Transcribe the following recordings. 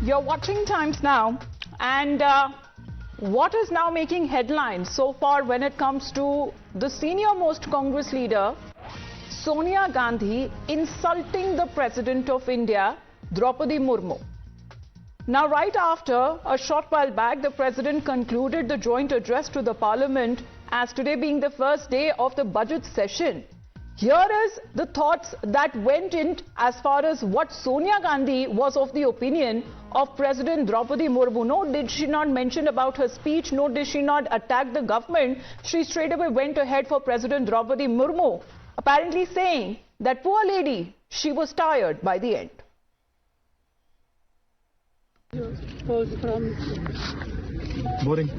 You're watching Times Now, and what is now making headlines so far when it comes to the senior-most Congress leader, Sonia Gandhi, insulting the President of India, Droupadi Murmu. Now, right after a short while back, the President concluded the joint address to the Parliament as today being the first day of the budget session. Here is the thoughts that went in as far as what Sonia Gandhi was of the opinion of President Droupadi Murmu. No, did she not mention about her speech? No, did she not attack the government? She straight away went ahead for President Droupadi Murmu, apparently saying that poor lady, she was tired by the end. Boring.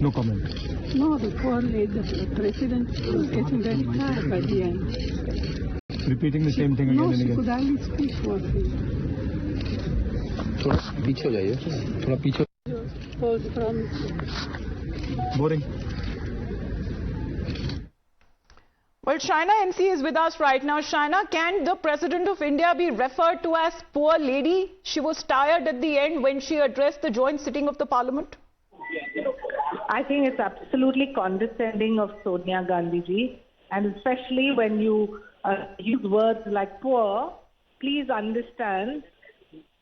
No comment. No, the poor lady, the president was getting very tired by the end. Repeating the same thing again and again. No, she could hardly speak for it. थोड़ा पीछे हो जाइए, थोड़ा पीछे. Boring. Well, Shaina MC is with us right now. Shaina, can the President of India be referred to as poor lady? She was tired at the end when she addressed the joint sitting of the Parliament. I think it's absolutely condescending of Sonia Gandhi ji, and especially when you use words like poor. Please understand,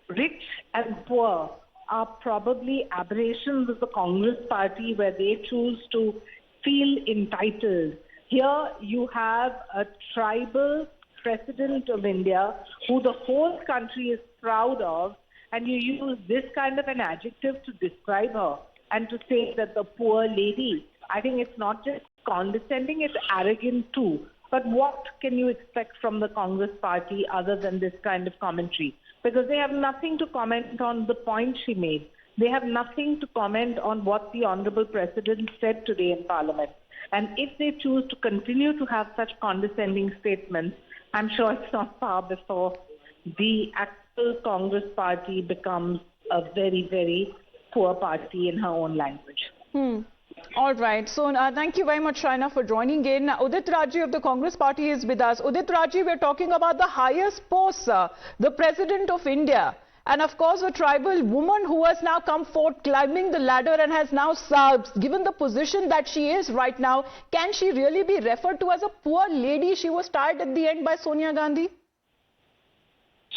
rich and poor are probably aberrations of the Congress party where they choose to feel entitled. Here you have a tribal president of India who the whole country is proud of, and you use this kind of an adjective to describe her and to say that the poor lady. I think it's not just condescending, it's arrogant too. But what can you expect from the Congress party other than this kind of commentary? Because they have nothing to comment on the point she made. They have nothing to comment on what the Honourable President said today in Parliament. And if they choose to continue to have such condescending statements, I'm sure it's not far before the actual Congress party becomes a very, very poor party in her own language. All right. So thank you very much, Shaina, for joining in. Udit Raji of the Congress party is with us. Udit Raji, we're talking about the highest post, the President of India. And of course, a tribal woman who has now come forth climbing the ladder and has now served, given the position that she is right now, can she really be referred to as a poor lady? She was tired at the end by Sonia Gandhi.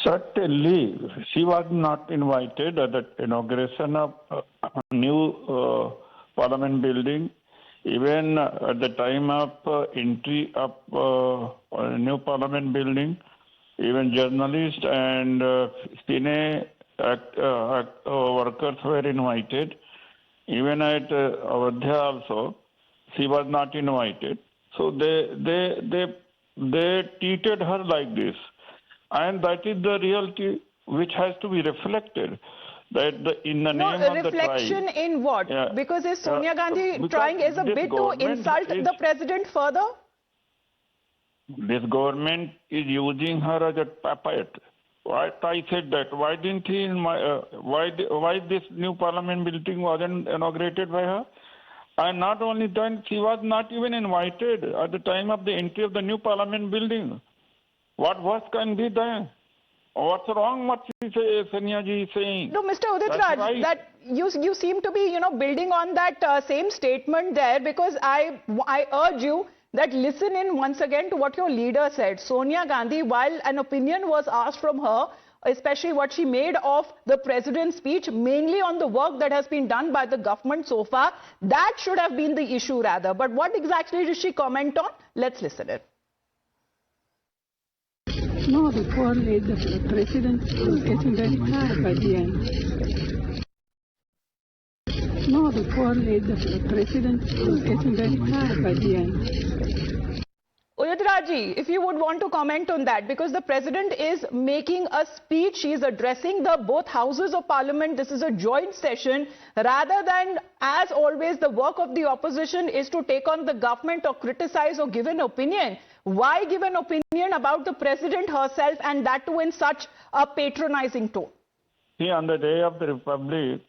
Certainly, she was not invited at the inauguration of new Parliament building. Even at the time of entry of new Parliament building, even journalists and cine workers were invited. Even at Awadhya also, she was not invited. So they treated her like this. And that is the reality which has to be reflected. That in the name of the tribe. Reflection in what? Yeah. Because is Sonia Gandhi trying as a bit to insult the president further? This government is using her as a puppet. I said that. Why didn't he? Why this new Parliament building wasn't inaugurated by her? And not only that, she was not even invited at the time of the entry of the new Parliament building. What worse can be done? What's wrong? What Sonia ji is saying? No, Mr. Udit Raj, right. That you seem to be, building on that same statement there, because I urge you that listen in once again to what your leader said. Sonia Gandhi, while an opinion was asked from her, especially what she made of the president's speech, mainly on the work that has been done by the government so far, that should have been the issue rather. But what exactly did she comment on? Let's listen in. No, the poor lady, the president was getting very tired by the end. No, the poor lady, the president was getting very tired by the end. Udit Raji, if you would want to comment on that, because the president is making a speech, she is addressing the both houses of parliament. This is a joint session. Rather than, as always, the work of the opposition is to take on the government or criticize or give an opinion. Why give an opinion about the president herself, and that too in such a patronizing tone? See, on the day of the Republic,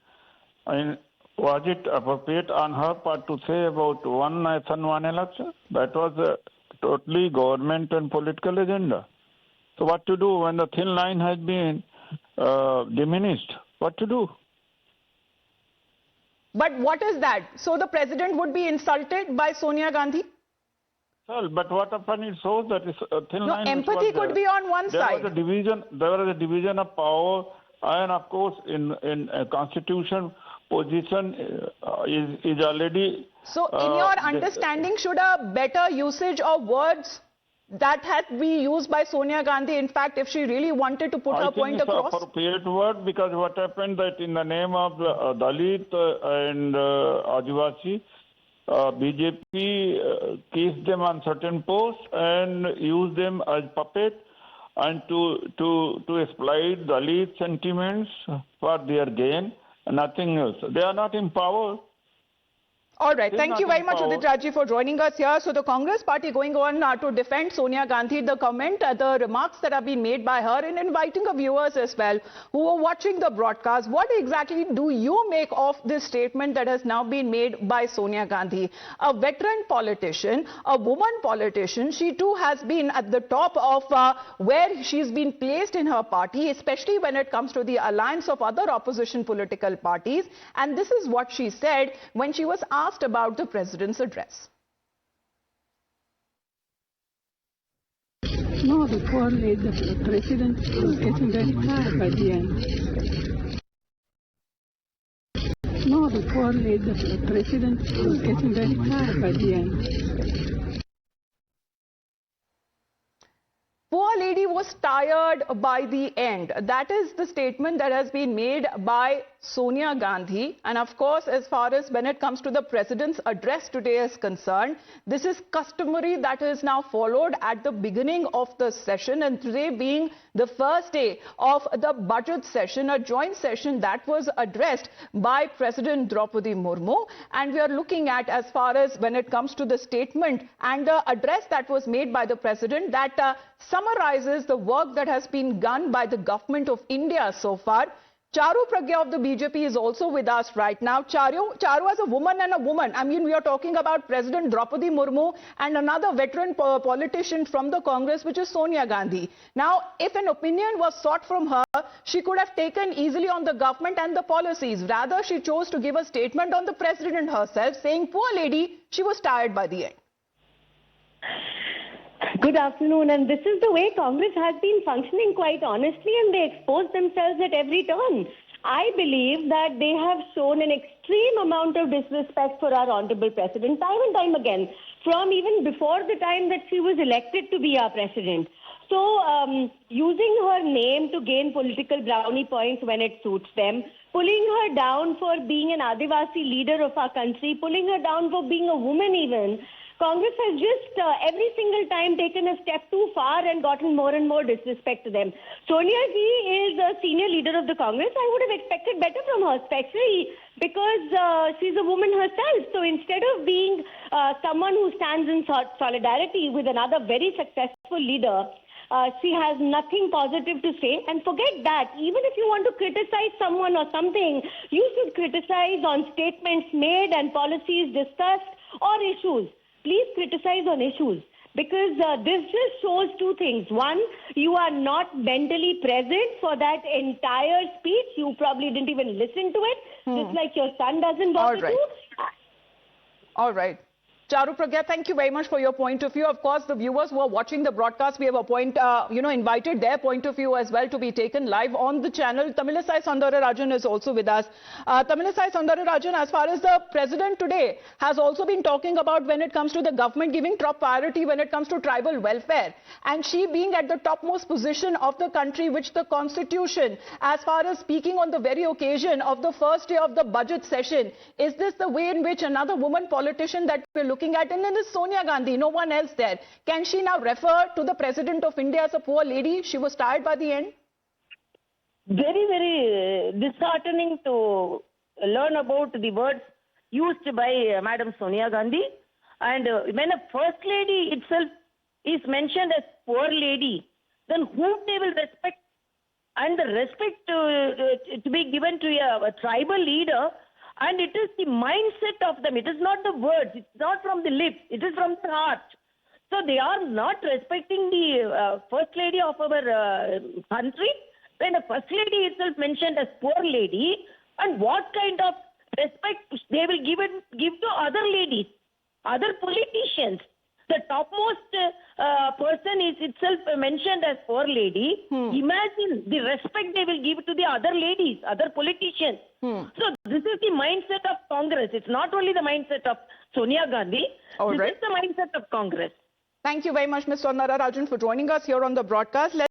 was it appropriate on her part to say about one nation, one election? That was a totally government and political agenda. So what to do when the thin line has been diminished. What to do? But what is that? So the president would be insulted by Sonia Gandhi? Well, but what happened? It shows that it's a thin No, line. empathy could be on one side. There was a division of power, and of course, in a constitution, position is already. So, in your understanding, should a better usage of words that had been used by Sonia Gandhi, in fact, if she really wanted to put her point across? I think it's appropriate word, because what happened that in the name of Dalit and Adivasi, BJP keeps them on certain posts and use them as puppet and to exploit Dalit sentiments for their gain, nothing else. They are not in power. All right. Thank you very much, Udit Raji, for joining us here. So the Congress party going on to defend Sonia Gandhi, the comment, the remarks that have been made by her in inviting the viewers as well who are watching the broadcast. What exactly do you make of this statement that has now been made by Sonia Gandhi? A veteran politician, a woman politician, she too has been at the top of where she's been placed in her party, especially when it comes to the alliance of other opposition political parties. And this is what she said when she was asked about the president's address. No, the poor lady, the president was getting very tired by the end. No, the poor lady, the president was getting very tired by the end. Poor lady was tired by the end. That is the statement that has been made by Sonia Gandhi. And of course, as far as when it comes to the president's address today is concerned, this is customary that is now followed at the beginning of the session. And today being the first day of the budget session, a joint session that was addressed by President Droupadi Murmu. And we are looking at, as far as when it comes to the statement and the address that was made by the president, that summarizes the work that has been done by the government of India so far. Charu Pragya of the BJP is also with us right now. Charu as a woman and a woman, I mean, we are talking about President Droupadi Murmu and another veteran politician from the Congress, which is Sonia Gandhi. Now, if an opinion was sought from her, she could have taken easily on the government and the policies. Rather, she chose to give a statement on the president herself, saying, poor lady, she was tired by the end. Good afternoon, and this is the way Congress has been functioning quite honestly, and they expose themselves at every turn. I believe that they have shown an extreme amount of disrespect for our Honorable President time and time again, from even before the time that she was elected to be our President. So, using her name to gain political brownie points when it suits them, pulling her down for being an Adivasi leader of our country, pulling her down for being a woman even, Congress has just every single time taken a step too far and gotten more and more disrespect to them. Sonia ji is a senior leader of the Congress. I would have expected better from her, especially because she's a woman herself. So instead of being someone who stands in solidarity with another very successful leader, she has nothing positive to say. And forget that. Even if you want to criticize someone or something, you should criticize on statements made and policies discussed or issues. Please criticize on issues, because this just shows two things. One, you are not mentally present for that entire speech. You probably didn't even listen to it, just like your son doesn't bother to. All right. Charu Pragya, thank you very much for your point of view. Of course, the viewers who are watching the broadcast, we have invited their point of view as well to be taken live on the channel. Tamilisai Soundararajan is also with us. Tamilisai Soundararajan, as far as the president today has also been talking about when it comes to the government giving top priority when it comes to tribal welfare, and she being at the topmost position of the country, which the constitution, as far as speaking on the very occasion of the first day of the budget session, is this the way in which another woman politician that we're looking at, and then is Sonia Gandhi, no one else there, can she now refer to the President of India as a poor lady? She was tired by the end? Very, very disheartening to learn about the words used by Madam Sonia Gandhi. And when a first lady itself is mentioned as poor lady, then whom they will respect? And the respect to be given to a tribal leader, and it is the mindset of them. It is not the words. It's not from the lips. It is from the heart. So they are not respecting the first lady of our country. when a first lady itself mentioned as poor lady, and what kind of respect they will give to other ladies, other politicians. The topmost person is itself mentioned as poor lady. Imagine the respect they will give to the other ladies, other politicians. So this is the mindset of Congress. It's not only the mindset of Sonia Gandhi. This is the mindset of Congress. Thank you very much, Ms. Swarnara Rajan, for joining us here on the broadcast.